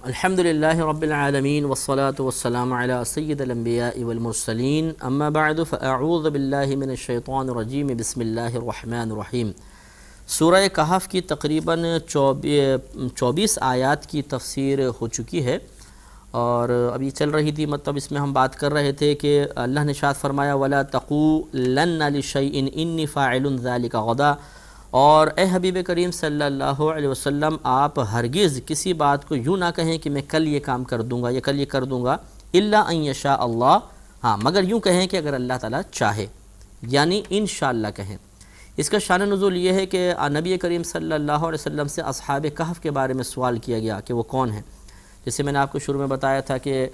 الحمدللہ رب العالمین والصلاة والسلام علی سید الانبیاء والمرسلین اما بعد فاعوذ باللہ من الشیطان الرجیم بسم اللہ الرحمن الرحیم۔ سورہ کہف کی تقریباً 24 آیات کی تفسیر ہو چکی ہے، اور ابھی چل رہی تھی، مطلب اس میں ہم بات کر رہے تھے کہ اللہ نے ارشاد فرمایا وَلَا تَقُولَنَّ لِشَيْءٍ إِنِّي فَاعِلٌ ذَلِكَ غَدًا، اور اے حبیب کریم صلی اللہ علیہ وسلم آپ ہرگز کسی بات کو یوں نہ کہیں کہ میں کل یہ کام کر دوں گا یا کل یہ کر دوں گا، الا ان یشاء اللہ، ہاں مگر یوں کہیں کہ اگر اللہ تعالیٰ چاہے، یعنی انشاءاللہ کہیں۔ اس کا شان نزول یہ ہے کہ نبی کریم صلی اللہ علیہ وسلم سے اصحاب کہف کے بارے میں سوال کیا گیا کہ وہ کون ہیں، جیسے میں نے آپ کو شروع میں بتایا تھا کہ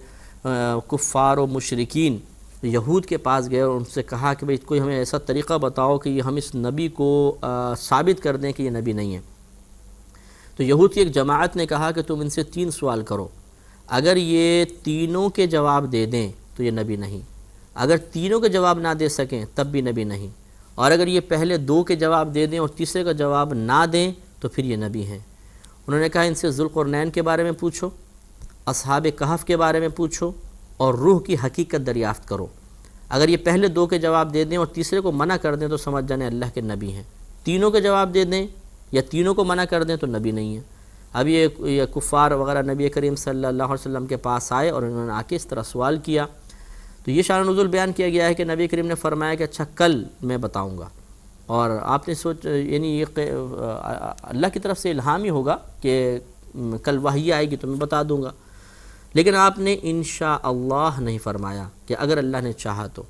کفار و مشرکین یہود کے پاس گئے اور ان سے کہا کہ بھئی کوئی ہمیں ایسا طریقہ بتاؤ کہ یہ ہم اس نبی کو ثابت کر دیں کہ یہ نبی نہیں ہے۔ تو یہود کی ایک جماعت نے کہا کہ تم ان سے 3 سوال کرو، اگر یہ تینوں کے جواب دے دیں تو یہ نبی نہیں، اگر تینوں کے جواب نہ دے سکیں تب بھی نبی نہیں، اور اگر یہ پہلے 2 کے جواب دے دیں اور تیسرے کا جواب نہ دیں تو پھر یہ نبی ہیں۔ انہوں نے کہا ان سے ذوالقرنین کے بارے میں پوچھو، اصحاب کہف کے بارے میں پوچھو، اور روح کی حقیقت دریافت کرو۔ اگر یہ پہلے 2 کے جواب دے دیں اور تیسرے کو منع کر دیں تو سمجھ جانے اللہ کے نبی ہیں، تینوں کے جواب دے دیں یا تینوں کو منع کر دیں تو نبی نہیں ہے۔ اب یہ کفار وغیرہ نبی کریم صلی اللہ علیہ وسلم کے پاس آئے اور انہوں نے آ کے اس طرح سوال کیا، تو یہ شان نزول بیان کیا گیا ہے کہ نبی کریم نے فرمایا کہ اچھا کل میں بتاؤں گا، اور آپ نے یعنی یہ اللہ کی طرف سے الہام ہی ہوگا کہ کل وحی آئے گی تو میں بتا دوں گا، لیکن آپ نے انشاءاللہ نہیں فرمایا کہ اگر اللہ نے چاہا تو۔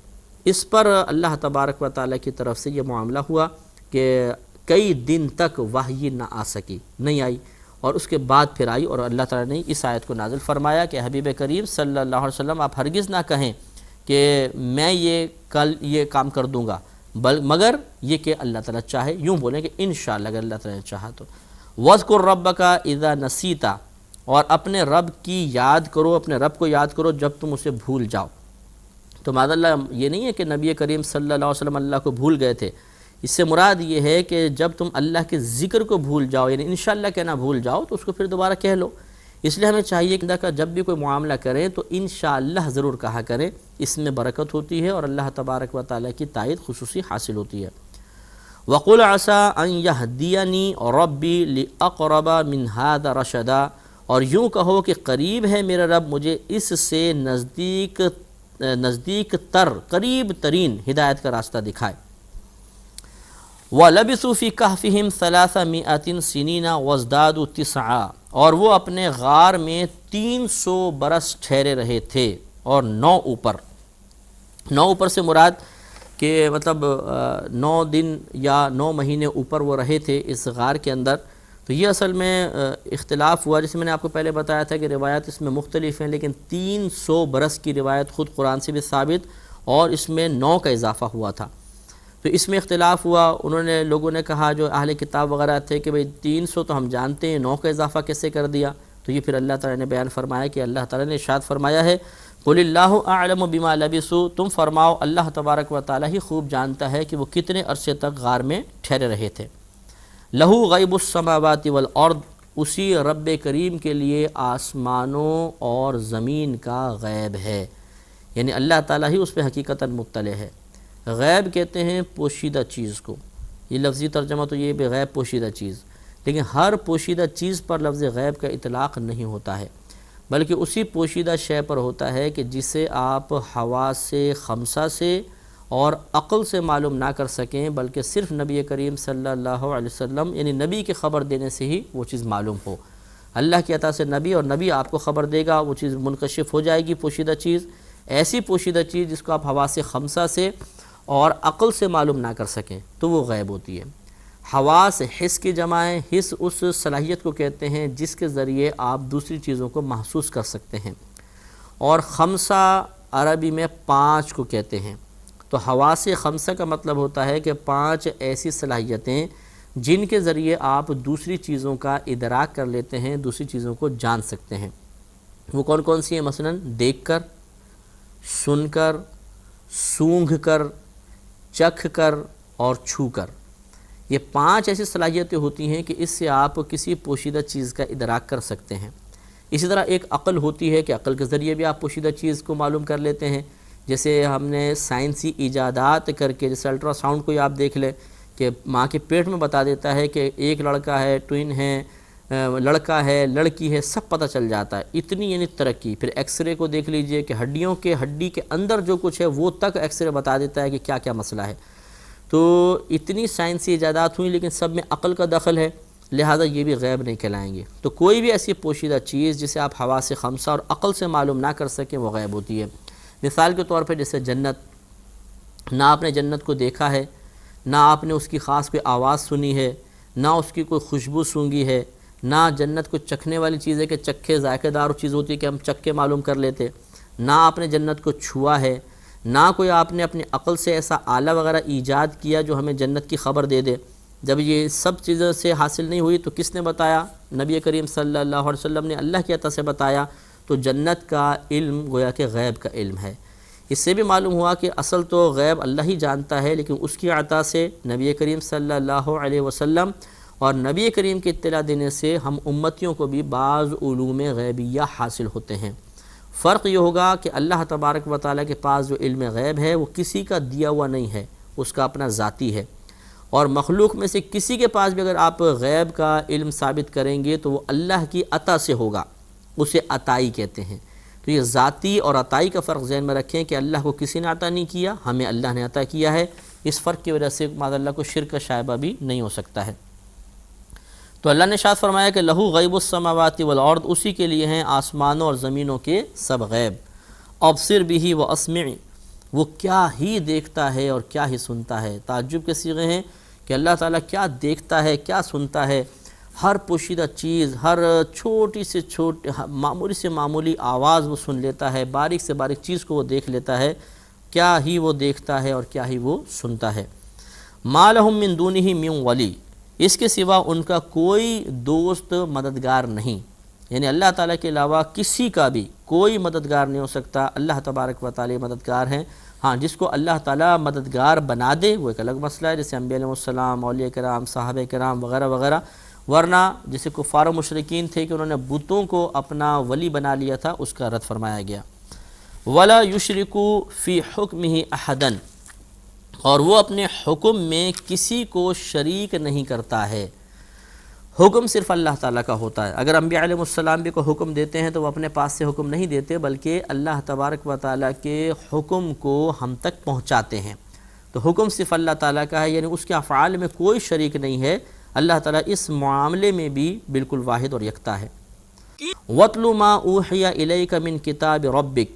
اس پر اللہ تبارک و تعالیٰ کی طرف سے یہ معاملہ ہوا کہ کئی دن تک وحی نہ آ سکی، نہیں آئی، اور اس کے بعد پھر آئی، اور اللہ تعالیٰ نے اس آیت کو نازل فرمایا کہ حبیب کریم صلی اللہ علیہ وسلم آپ ہرگز نہ کہیں کہ میں یہ کل یہ کام کر دوں گا، مگر یہ کہ اللہ تعالیٰ چاہے، یوں بولیں کہ انشاءاللہ اگر اللہ تعالیٰ نے چاہا تو۔ وَاذْكُرْ رَبَّكَ إِذَا نَسِيتَ، اور اپنے رب کی یاد کرو، اپنے رب کو یاد کرو جب تم اسے بھول جاؤ۔ تو معاذ اللہ یہ نہیں ہے کہ نبی کریم صلی اللہ علیہ وسلم اللہ کو بھول گئے تھے، اس سے مراد یہ ہے کہ جب تم اللہ کے ذکر کو بھول جاؤ، یعنی انشاءاللہ کہنا بھول جاؤ تو اس کو پھر دوبارہ کہہ لو۔ اس لیے ہمیں چاہیے کہ جب بھی کوئی معاملہ کریں تو انشاءاللہ ضرور کہا کریں، اس میں برکت ہوتی ہے اور اللہ تبارک و تعالیٰ کی تائید خصوصی حاصل ہوتی ہے۔ وَقُلْ عَسَىٰ أَن يَهْدِيَنِي رَبِّي لِأَقْرَبَ مِنْ هَٰذَا رَشَدًا، اور یوں کہو کہ قریب ہے میرا رب مجھے اس سے نزدیک تر، قریب ترین ہدایت کا راستہ دکھائے۔ وَلَبِثُوا فِي كَهْفِهِمْ 300 سِنِينَ وَازْدَادُوا 9، اور وہ اپنے غار میں 300 برس ٹھہرے رہے تھے، اور 9 اوپر سے مراد کہ مطلب 9 دن یا 9 مہینے اوپر وہ رہے تھے اس غار کے اندر۔ تو یہ اصل میں اختلاف ہوا، جیسے میں نے آپ کو پہلے بتایا تھا کہ روایات اس میں مختلف ہیں، لیکن 300 برس کی روایت خود قرآن سے بھی ثابت، اور اس میں 9 کا اضافہ ہوا تھا۔ تو اس میں اختلاف ہوا، لوگوں نے کہا جو اہل کتاب وغیرہ تھے کہ بھئی 300 تو ہم جانتے ہیں، 9 کا اضافہ کیسے کر دیا؟ تو یہ پھر اللہ تعالیٰ نے بیان فرمایا کہ اللہ تعالیٰ نے ارشاد فرمایا ہے قُلِ اللَّهُ أَعْلَمُ بِمَا لَبِثُوا، تم فرماؤ اللہ تبارک و تعالیٰ ہی خوب جانتا ہے کہ وہ کتنے عرصے تک غار میں ٹھہرے رہے تھے۔ لہو غیب السماوات والارض، اسی رب کریم کے لیے آسمانوں اور زمین کا غیب ہے، یعنی اللہ تعالیٰ ہی اس پہ حقیقتاً مطلع ہے۔ غیب کہتے ہیں پوشیدہ چیز کو، یہ لفظی ترجمہ تو یہ بھی غیب پوشیدہ چیز، لیکن ہر پوشیدہ چیز پر لفظ غیب کا اطلاق نہیں ہوتا ہے، بلکہ اسی پوشیدہ شے پر ہوتا ہے کہ جسے آپ حواس خمسہ سے اور عقل سے معلوم نہ کر سکیں، بلکہ صرف نبی کریم صلی اللہ علیہ وسلم یعنی نبی کے خبر دینے سے ہی وہ چیز معلوم ہو۔ اللہ کی عطا سے نبی، اور نبی آپ کو خبر دے گا، وہ چیز منکشف ہو جائے گی، پوشیدہ چیز، ایسی پوشیدہ چیز جس کو آپ حواس خمسہ سے اور عقل سے معلوم نہ کر سکیں تو وہ غیب ہوتی ہے۔ حواس حس کی جمع ہے، حس اس صلاحیت کو کہتے ہیں جس کے ذریعے آپ دوسری چیزوں کو محسوس کر سکتے ہیں، اور خمسہ عربی میں 5 کو کہتے ہیں۔ تو حواس خمسہ کا مطلب ہوتا ہے کہ 5 ایسی صلاحیتیں جن کے ذریعے آپ دوسری چیزوں کا ادراک کر لیتے ہیں، دوسری چیزوں کو جان سکتے ہیں۔ وہ کون کون سی ہیں؟ مثلا دیکھ کر، سن کر، سونگھ کر، چکھ کر اور چھو کر۔ یہ 5 ایسی صلاحیتیں ہوتی ہیں کہ اس سے آپ کسی پوشیدہ چیز کا ادراک کر سکتے ہیں۔ اسی طرح ایک عقل ہوتی ہے کہ عقل کے ذریعے بھی آپ پوشیدہ چیز کو معلوم کر لیتے ہیں، جیسے ہم نے سائنسی ایجادات کر کے، جیسے الٹرا ساؤنڈ کو آپ دیکھ لیں کہ ماں کے پیٹ میں بتا دیتا ہے کہ ایک لڑکا ہے، ٹوئن ہے، لڑکا ہے، لڑکی ہے، سب پتہ چل جاتا ہے، اتنی یعنی ترقی۔ پھر ایکس رے کو دیکھ لیجئے کہ ہڈی کے اندر جو کچھ ہے وہ تک ایکس رے بتا دیتا ہے کہ کیا کیا مسئلہ ہے۔ تو اتنی سائنسی ایجادات ہوئیں لیکن سب میں عقل کا دخل ہے، لہذا یہ بھی غیب نہیں کہلائیں گے۔ تو کوئی بھی ایسی پوشیدہ چیز جسے آپ حواس خمسہ اور عقل سے معلوم نہ کر سکیں وہ غیب ہوتی ہے۔ مثال کے طور پہ جیسے جنت، نہ آپ نے جنت کو دیکھا ہے، نہ آپ نے اس کی خاص کوئی آواز سنی ہے، نہ اس کی کوئی خوشبو سونگھی ہے، نہ جنت کو چکھنے والی چیز ہے کہ چکھے ذائقہ دار چیز ہوتی ہے کہ ہم چکھ کے معلوم کر لیتے، نہ آپ نے جنت کو چھوا ہے، نہ کوئی آپ نے اپنی عقل سے ایسا آلہ وغیرہ ایجاد کیا جو ہمیں جنت کی خبر دے دے۔ جب یہ سب چیزوں سے حاصل نہیں ہوئی تو کس نے بتایا؟ نبی کریم صلی اللہ علیہ وسلم نے اللہ کی عطا سے بتایا۔ تو جنت کا علم گویا کہ غیب کا علم ہے۔ اس سے بھی معلوم ہوا کہ اصل تو غیب اللہ ہی جانتا ہے، لیکن اس کی عطا سے نبی کریم صلی اللہ علیہ وسلم اور نبی کریم کی اطلاع دینے سے ہم امتیوں کو بھی بعض علوم غیبیہ حاصل ہوتے ہیں۔ فرق یہ ہوگا کہ اللہ تبارک و تعالیٰ کے پاس جو علم غیب ہے وہ کسی کا دیا ہوا نہیں ہے، اس کا اپنا ذاتی ہے، اور مخلوق میں سے کسی کے پاس بھی اگر آپ غیب کا علم ثابت کریں گے تو وہ اللہ کی عطا سے ہوگا، اسے عطائی کہتے ہیں۔ تو یہ ذاتی اور عطائی کا فرق ذہن میں رکھیں کہ اللہ کو کسی نے عطا نہیں کیا، ہمیں اللہ نے عطا کیا ہے۔ اس فرق کی وجہ سے معاذ اللہ کو شرک کا شائبہ بھی نہیں ہو سکتا ہے۔ تو اللہ نے ارشاد فرمایا کہ لہو غیب السماوات والارض، اسی کے لیے ہیں آسمانوں اور زمینوں کے سب غیب۔ ابصر بہ واسمع، وہ کیا ہی دیکھتا ہے اور کیا ہی سنتا ہے۔ تعجب کے صیغے ہیں کہ اللہ تعالیٰ کیا دیکھتا ہے، کیا سنتا ہے، ہر پوشیدہ چیز، ہر چھوٹی سے چھوٹی، معمولی سے معمولی آواز وہ سن لیتا ہے، باریک سے باریک چیز کو وہ دیکھ لیتا ہے، کیا ہی وہ دیکھتا ہے اور کیا ہی وہ سنتا ہے۔ ما لہم من دونہ من ولی، اس کے سوا ان کا کوئی دوست مددگار نہیں، یعنی اللہ تعالیٰ کے علاوہ کسی کا بھی کوئی مددگار نہیں ہو سکتا۔ اللہ تبارک و تعالی مددگار ہیں، ہاں جس کو اللہ تعالیٰ مددگار بنا دے وہ ایک الگ مسئلہ ہے، جیسے انبیاء علیہ السلام، اولیاء کرام، صحابہ کرام وغیرہ وغیرہ، ورنہ جیسے کفار و مشرکین تھے کہ انہوں نے بتوں کو اپنا ولی بنا لیا تھا، اس کا رد فرمایا گیا۔ وَلَا يُشْرِكُ فِي حُكْمِهِ أَحَدًا، اور وہ اپنے حکم میں کسی کو شریک نہیں کرتا ہے۔ حکم صرف اللہ تعالیٰ کا ہوتا ہے۔ اگر انبیاء علیہ السلام بھی کوئی حکم دیتے ہیں تو وہ اپنے پاس سے حکم نہیں دیتے، بلکہ اللہ تبارک و تعالیٰ کے حکم کو ہم تک پہنچاتے ہیں۔ تو حکم صرف اللہ تعالیٰ کا ہے، یعنی اس کے افعال میں کوئی شریک نہیں ہے۔ اللہ تعالیٰ اس معاملے میں بھی بالکل واحد اور یکتا ہے۔ وَاتْلُ مَا أُوحِيَ إِلَيْكَ مِن كِتَابِ رَبِّكَ،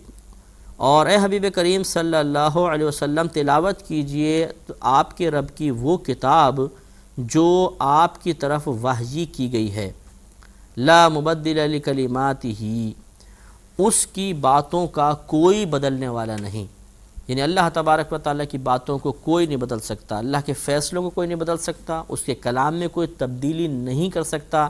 اور اے حبیب کریم صلی اللہ علیہ وسلم تلاوت کیجئے آپ کے رب کی وہ کتاب جو آپ کی طرف وحی کی گئی ہے۔ لا مبدل لکلماتہ، اس کی باتوں کا کوئی بدلنے والا نہیں، یعنی اللہ تبارک و تعالیٰ کی باتوں کو کوئی نہیں بدل سکتا، اللہ کے فیصلوں کو کوئی نہیں بدل سکتا، اس کے کلام میں کوئی تبدیلی نہیں کر سکتا۔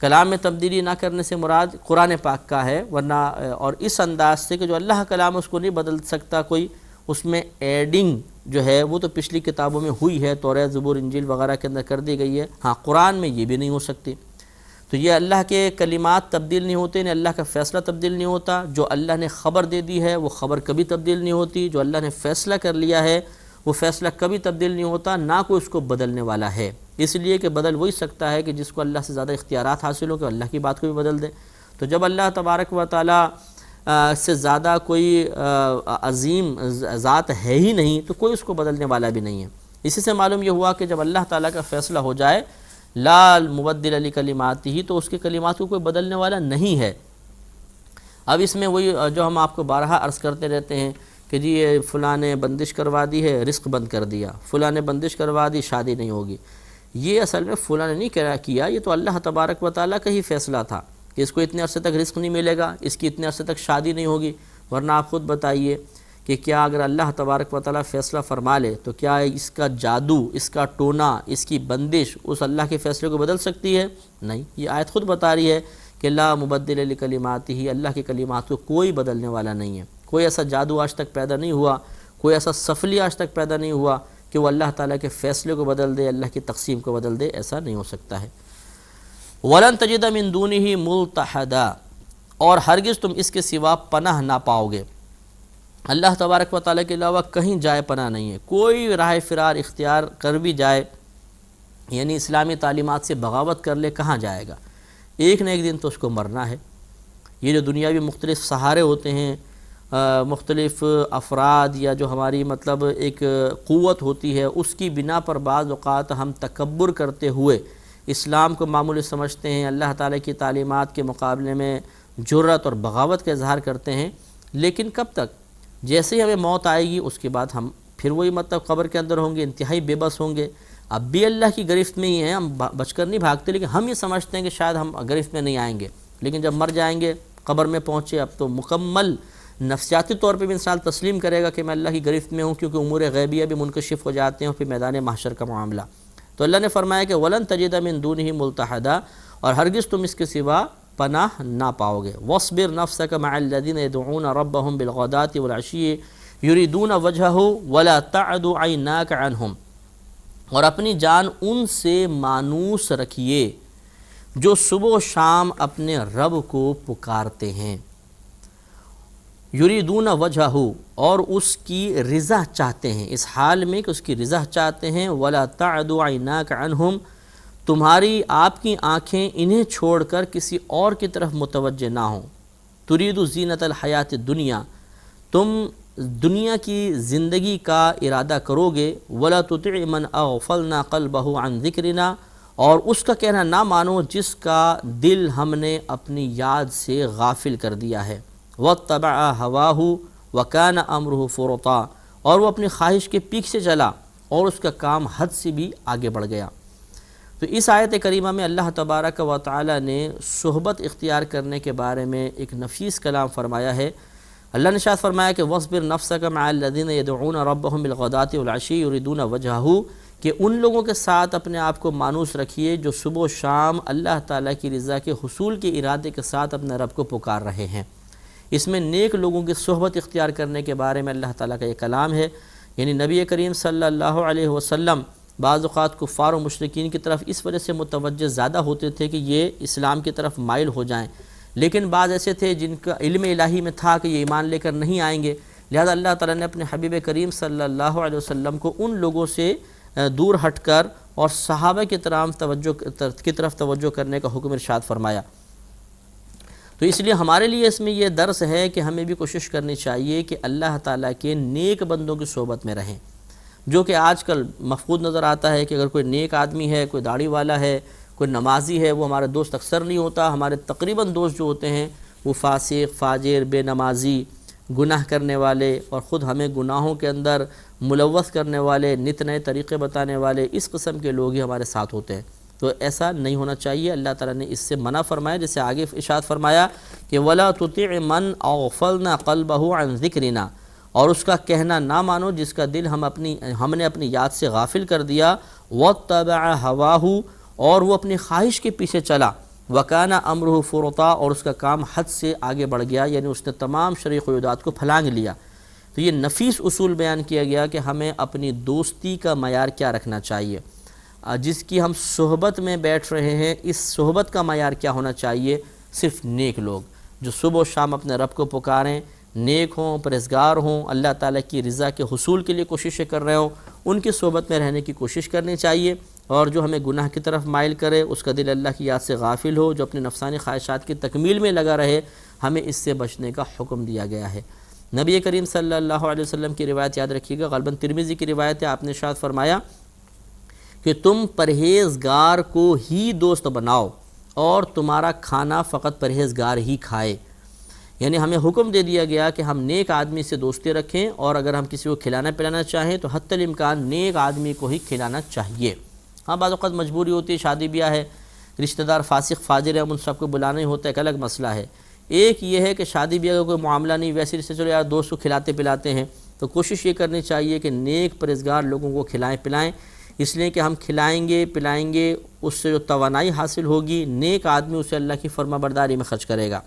کلام میں تبدیلی نہ کرنے سے مراد قرآن پاک کا ہے، ورنہ اور اس انداز سے کہ جو اللہ کلام اس کو نہیں بدل سکتا کوئی، اس میں ایڈنگ جو ہے وہ تو پچھلی کتابوں میں ہوئی ہے، توریت، زبور، انجیل وغیرہ کے اندر کر دی گئی ہے، ہاں قرآن میں یہ بھی نہیں ہو سکتی۔ تو یہ اللہ کے کلمات تبدیل نہیں ہوتے، اللہ کا فیصلہ تبدیل نہیں ہوتا، جو اللہ نے خبر دے دی ہے وہ خبر کبھی تبدیل نہیں ہوتی، جو اللہ نے فیصلہ کر لیا ہے وہ فیصلہ کبھی تبدیل نہیں ہوتا، نہ کوئی اس کو بدلنے والا ہے، اس لیے کہ بدل وہی سکتا ہے کہ جس کو اللہ سے زیادہ اختیارات حاصل ہو کہ اللہ کی بات کو بھی بدل دے۔ تو جب اللہ تبارک و تعالیٰ سے زیادہ کوئی عظیم ذات ہے ہی نہیں تو کوئی اس کو بدلنے والا بھی نہیں ہے۔ اسی سے معلوم یہ ہوا کہ جب اللہ تعالیٰ کا فیصلہ ہو جائے لا مبدل لکلماتہ، تو اس کے کلمات کو کوئی بدلنے والا نہیں ہے۔ اب اس میں وہی جو ہم آپ کو بارہا عرض کرتے رہتے ہیں کہ جی یہ فلاں نے بندش کروا دی ہے، رزق بند کر دیا، فلاں نے بندش کروا دی، شادی نہیں ہوگی۔ یہ اصل میں فلاں نے نہیں کیا، یہ تو اللہ تبارک و تعالیٰ کا ہی فیصلہ تھا کہ اس کو اتنے عرصے تک رزق نہیں ملے گا، اس کی اتنے عرصے تک شادی نہیں ہوگی۔ ورنہ آپ خود بتائیے کہ کیا اگر اللہ تبارک و تعالیٰ فیصلہ فرما لے تو کیا اس کا جادو، اس کا ٹونا، اس کی بندش اس اللہ کے فیصلے کو بدل سکتی ہے؟ نہیں۔ یہ آیت خود بتا رہی ہے کہ لا مبدل لکلماتہ، اللہ کے کلمات کو کوئی بدلنے والا نہیں ہے۔ کوئی ایسا جادو آج تک پیدا نہیں ہوا، کوئی ایسا سفلی آج تک پیدا نہیں ہوا کہ وہ اللہ تعالیٰ کے فیصلے کو بدل دے، اللہ کی تقسیم کو بدل دے، ایسا نہیں ہو سکتا ہے۔ وَلَن تَجِدَ مِن دُونِهِ مُلْتَحَدًا، اور ہرگز تم اس کے سوا پناہ نہ پاؤ گے۔ اللہ تبارک و تعالیٰ کے علاوہ کہیں جائے پناہ نہیں ہے۔ کوئی راہ فرار اختیار کر بھی جائے، یعنی اسلامی تعلیمات سے بغاوت کر لے، کہاں جائے گا؟ ایک نہ ایک دن تو اس کو مرنا ہے۔ یہ جو دنیاوی مختلف سہارے ہوتے ہیں، مختلف افراد یا جو ہماری مطلب ایک قوت ہوتی ہے، اس کی بنا پر بعض اوقات ہم تکبر کرتے ہوئے اسلام کو معمولی سمجھتے ہیں، اللہ تعالیٰ کی تعلیمات کے مقابلے میں جرأت اور بغاوت کا اظہار کرتے ہیں۔ لیکن کب تک؟ جیسے ہی ہمیں موت آئے گی اس کے بعد ہم پھر وہی مطلب قبر کے اندر ہوں گے، انتہائی بے بس ہوں گے۔ اب بھی اللہ کی گرفت میں ہی ہیں، ہم بچ کر نہیں بھاگتے، لیکن ہم یہ سمجھتے ہیں کہ شاید ہم گرفت میں نہیں آئیں گے، لیکن جب مر جائیں گے، قبر میں پہنچے، اب تو مکمل نفسیاتی طور پہ بھی انسان تسلیم کرے گا کہ میں اللہ کی گرفت میں ہوں، کیونکہ امور غیبیہ بھی منکشف ہو جاتے ہیں، پھر میدان محشر کا معاملہ۔ تو اللہ نے فرمایا کہ وَلَن تَجِدَ مِن دُونِهِ مُلْتَحَدًا، اور ہرگز تم اس کے سوا پناہ نہ پاؤ گے۔ وَاصْبِرْ نَفْسَكَ مَعَ الَّذِينَ يَدْعُونَ رَبَّهُمْ بِالْغَدَاةِ وَالْعَشِيِّ يُرِيدُونَ وَجْهَهُ وَلَا تَعْدُ عَيْنَاكَ عَنْهُمْ، اور اپنی جان ان سے مانوس رکھیے جو صبح و شام اپنے رب کو پکارتے ہیں۔ یریدون وجہہ، اور اس کی رضا چاہتے ہیں، اس حال میں کہ اس کی رضا چاہتے ہیں۔ ولا تعد عیناک عنہم، تمہاری آپ کی آنکھیں انہیں چھوڑ کر کسی اور کی طرف متوجہ نہ ہوں۔ ترید زینت الحیات الدنیا، تم دنیا کی زندگی کا ارادہ کرو گے۔ ولا تطع من اغفلنا قلبہ عن ذکرنا، اور اس کا کہنا نہ مانو جس کا دل ہم نے اپنی یاد سے غافل کر دیا ہے۔ واتبع ہواہ وکان امرہ فرطا، اور وہ اپنی خواہش کے پیچھے چلا اور اس کا کام حد سے بھی آگے بڑھ گیا۔ تو اس آیت کریمہ میں اللہ تبارک و تعالی نے صحبت اختیار کرنے کے بارے میں ایک نفیس کلام فرمایا ہے۔ اللہ نے ارشاد فرمایا کہ وَاصْبِرْ نَفْسَكَ مَعَ الَّذِينَ يَدْعُونَ رَبَّهُمْ بِالْغَدَاةِ وَالْعَشِيِّ يُرِيدُونَ وَجْهَهُ، کہ ان لوگوں کے ساتھ اپنے آپ کو مانوس رکھیے جو صبح و شام اللہ تعالیٰ کی رضا کے حصول کے ارادے کے ساتھ اپنے رب کو پکار رہے ہیں۔ اس میں نیک لوگوں کی صحبت اختیار کرنے کے بارے میں اللہ تعالیٰ کا یہ کلام ہے، یعنی نبی کریم صلی اللہ علیہ وسلم بعض اوقات کفار و مشرکین کی طرف اس وجہ سے متوجہ زیادہ ہوتے تھے کہ یہ اسلام کی طرف مائل ہو جائیں، لیکن بعض ایسے تھے جن کا علم الہی میں تھا کہ یہ ایمان لے کر نہیں آئیں گے، لہذا اللہ تعالیٰ نے اپنے حبیب کریم صلی اللہ علیہ وسلم کو ان لوگوں سے دور ہٹ کر اور صحابہ کی طرف توجہ کرنے کا حکم ارشاد فرمایا۔ تو اس لیے ہمارے لیے اس میں یہ درس ہے کہ ہمیں بھی کوشش کرنی چاہیے کہ اللہ تعالیٰ کے نیک بندوں کی صحبت میں رہیں، جو کہ آج کل مفقود نظر آتا ہے کہ اگر کوئی نیک آدمی ہے، کوئی داڑھی والا ہے، کوئی نمازی ہے، وہ ہمارے دوست اکثر نہیں ہوتا۔ ہمارے تقریباً دوست جو ہوتے ہیں وہ فاسق، فاجر، بے نمازی، گناہ کرنے والے، اور خود ہمیں گناہوں کے اندر ملوث کرنے والے، نت نئے طریقے بتانے والے، اس قسم کے لوگ ہی ہمارے ساتھ ہوتے ہیں۔ تو ایسا نہیں ہونا چاہیے، اللہ تعالیٰ نے اس سے منع فرمایا، جیسے آگے ارشاد فرمایا کہ وَلَا تُطِعْ مَنْ أَغْفَلْنَا قَلْبَهُ عَنْ ذِكْرِنَا، اور اس کا کہنا نہ مانو جس کا دل ہم نے اپنی یاد سے غافل کر دیا۔ وَاتَّبَعَ هَوَاهُ، اور وہ اپنی خواہش کے پیچھے چلا۔ وَكَانَ أَمْرُهُ فُرُطًا، اور اس کا کام حد سے آگے بڑھ گیا، یعنی اس نے تمام شرعی قیودات کو پھلانگ لیا۔ تو یہ نفیس اصول بیان کیا گیا کہ ہمیں اپنی دوستی کا معیار کیا رکھنا چاہیے، جس کی ہم صحبت میں بیٹھ رہے ہیں، اس صحبت کا معیار کیا ہونا چاہیے؟ صرف نیک لوگ جو صبح و شام اپنے رب کو پکاریں، نیک ہوں، پرہیزگار ہوں، اللہ تعالیٰ کی رضا کے حصول کے لیے کوششیں کر رہے ہوں، ان کی صحبت میں رہنے کی کوشش کرنی چاہیے۔ اور جو ہمیں گناہ کی طرف مائل کرے، اس کا دل اللہ کی یاد سے غافل ہو، جو اپنی نفسانی خواہشات کی تکمیل میں لگا رہے، ہمیں اس سے بچنے کا حکم دیا گیا ہے۔ نبی کریم صلی اللہ علیہ وسلم کی روایت یاد رکھیے گا، غالباً ترمذی کی روایت ہے، آپ نے ارشاد فرمایا کہ تم پرہیزگار کو ہی دوست بناؤ اور تمہارا کھانا فقط پرہیزگار ہی کھائے۔ یعنی ہمیں حکم دے دیا گیا کہ ہم نیک آدمی سے دوستی رکھیں، اور اگر ہم کسی کو کھلانا پلانا چاہیں تو حتی الامکان نیک آدمی کو ہی کھلانا چاہیے۔ ہاں بعض اوقات مجبوری ہوتی ہے، شادی بیاہ ہے، رشتہ دار فاسق فاجر ہے، ان سب کو بلانا ہی ہوتا ہے، ایک الگ مسئلہ ہے۔ ایک یہ ہے کہ شادی بیاہ کا کوئی معاملہ نہیں، ویسے رشتے چلو یار دوست کو کھلاتے پلاتے ہیں، تو کوشش یہ کرنی چاہیے کہ نیک پرہیزگار لوگوں کو کھلائیں پلائیں، اس لیے کہ ہم کھلائیں گے پلائیں گے، اس سے جو توانائی حاصل ہوگی، نیک آدمی اسے اللہ کی فرما برداری میں خرچ کرے گا،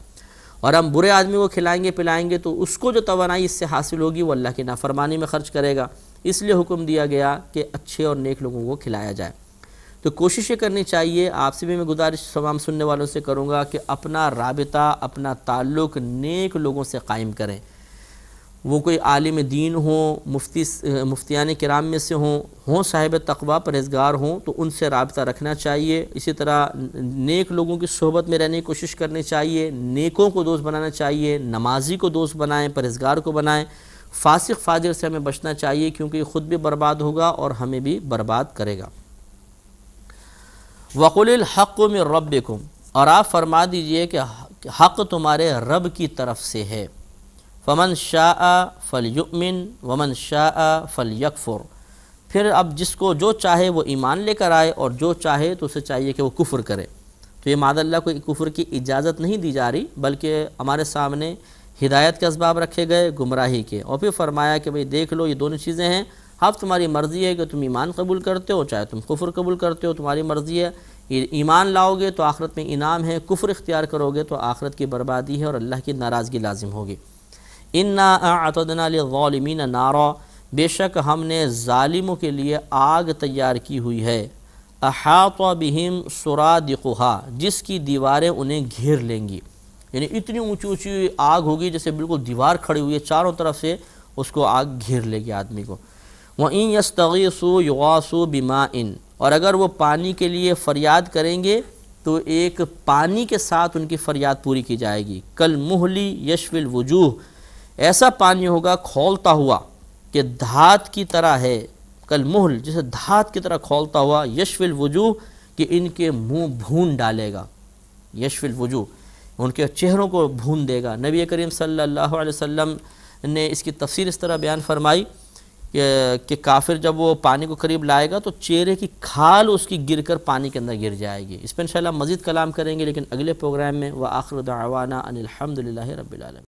اور ہم برے آدمی کو کھلائیں گے پلائیں گے تو اس کو جو توانائی اس سے حاصل ہوگی وہ اللہ کی نافرمانی میں خرچ کرے گا۔ اس لیے حکم دیا گیا کہ اچھے اور نیک لوگوں کو کھلایا جائے۔ تو کوشش یہ کرنی چاہیے، آپ سے بھی میں گزارش تمام سننے والوں سے کروں گا کہ اپنا رابطہ، اپنا تعلق نیک لوگوں سے قائم کریں، وہ کوئی عالم دین ہوں، مفتیان کرام میں سے ہوں صاحب تقویٰ پرہیزگار ہوں تو ان سے رابطہ رکھنا چاہیے۔ اسی طرح نیک لوگوں کی صحبت میں رہنے کی کوشش کرنی چاہیے، نیکوں کو دوست بنانا چاہیے، نمازی کو دوست بنائیں، پرہیزگار کو بنائیں، فاسق فاجر سے ہمیں بچنا چاہیے کیونکہ یہ خود بھی برباد ہوگا اور ہمیں بھی برباد کرے گا۔ وَقُلِ الْحَقُّ مِنْ رَبِّكُمْ، اور آپ فرما دیجئے کہ حق تمہارے رب کی طرف سے ہے۔ فَمَنْ شَاءَ فَلْيُؤْمِنْ وَمَنْ شَاءَ فَلْيَكْفُرْ، پھر اب جس کو جو چاہے وہ ایمان لے کر آئے اور جو چاہے تو اسے چاہیے کہ وہ کفر کرے۔ تو یہ معاذ اللہ کوئی کفر کی اجازت نہیں دی جا رہی، بلکہ ہمارے سامنے ہدایت کے اسباب رکھے گئے، گمراہی کے، اور پھر فرمایا کہ بھئی دیکھ لو یہ دونوں چیزیں ہیں، اب تمہاری مرضی ہے کہ تم ایمان قبول کرتے ہو چاہے تم کفر قبول کرتے ہو، تمہاری مرضی ہے۔ ایمان لاؤ گے تو آخرت میں انعام ہے، کفر اختیار کرو گے تو آخرت کی بربادی ہے اور اللہ کی ناراضگی لازم ہوگی۔ اِنَّا أَعْتَدْنَا لِلظَّالِمِينَ نَارًا، بے شک ہم نے ظالموں کے لیے آگ تیار کی ہوئی ہے، أَحَاطَ بِهِمْ سُرَادِقُهَا، جس کی دیواریں انہیں گھیر لیں گی، یعنی اتنی اونچی اونچی آگ ہوگی جیسے بالکل دیوار کھڑی ہوئی ہے، چاروں طرف سے اس کو آگ گھیر لے گی آدمی کو۔ وَإِن يَسْتَغِيثُوا يُغَاثُوا بِمَاءٍ، اور اگر وہ پانی کے لیے فریاد کریں گے تو ایک پانی کے ساتھ ان کی فریاد پوری کی جائے گی۔ کَالْمُهْلِ يَشْفِي الْوُجُوهِ، ایسا پانی ہوگا کھولتا ہوا کہ دھات کی طرح ہے، کَالْمُهْلِ جسے دھات کی طرح کھولتا ہوا، یشفی الوجوہ کہ ان کے منہ بھون ڈالے گا، یشفی الوجوہ ان کے چہروں کو بھون دے گا۔ نبی کریم صلی اللہ علیہ وسلم نے اس کی تفسیر اس طرح بیان فرمائی کہ کافر جب وہ پانی کو قریب لائے گا تو چہرے کی کھال اس کی گر کر پانی کے اندر گر جائے گی۔ اس پہ انشاءاللہ مزید کلام کریں گے لیکن اگلے پروگرام میں۔ وآخر دعوانا ان الحمد للہ رب العالمین۔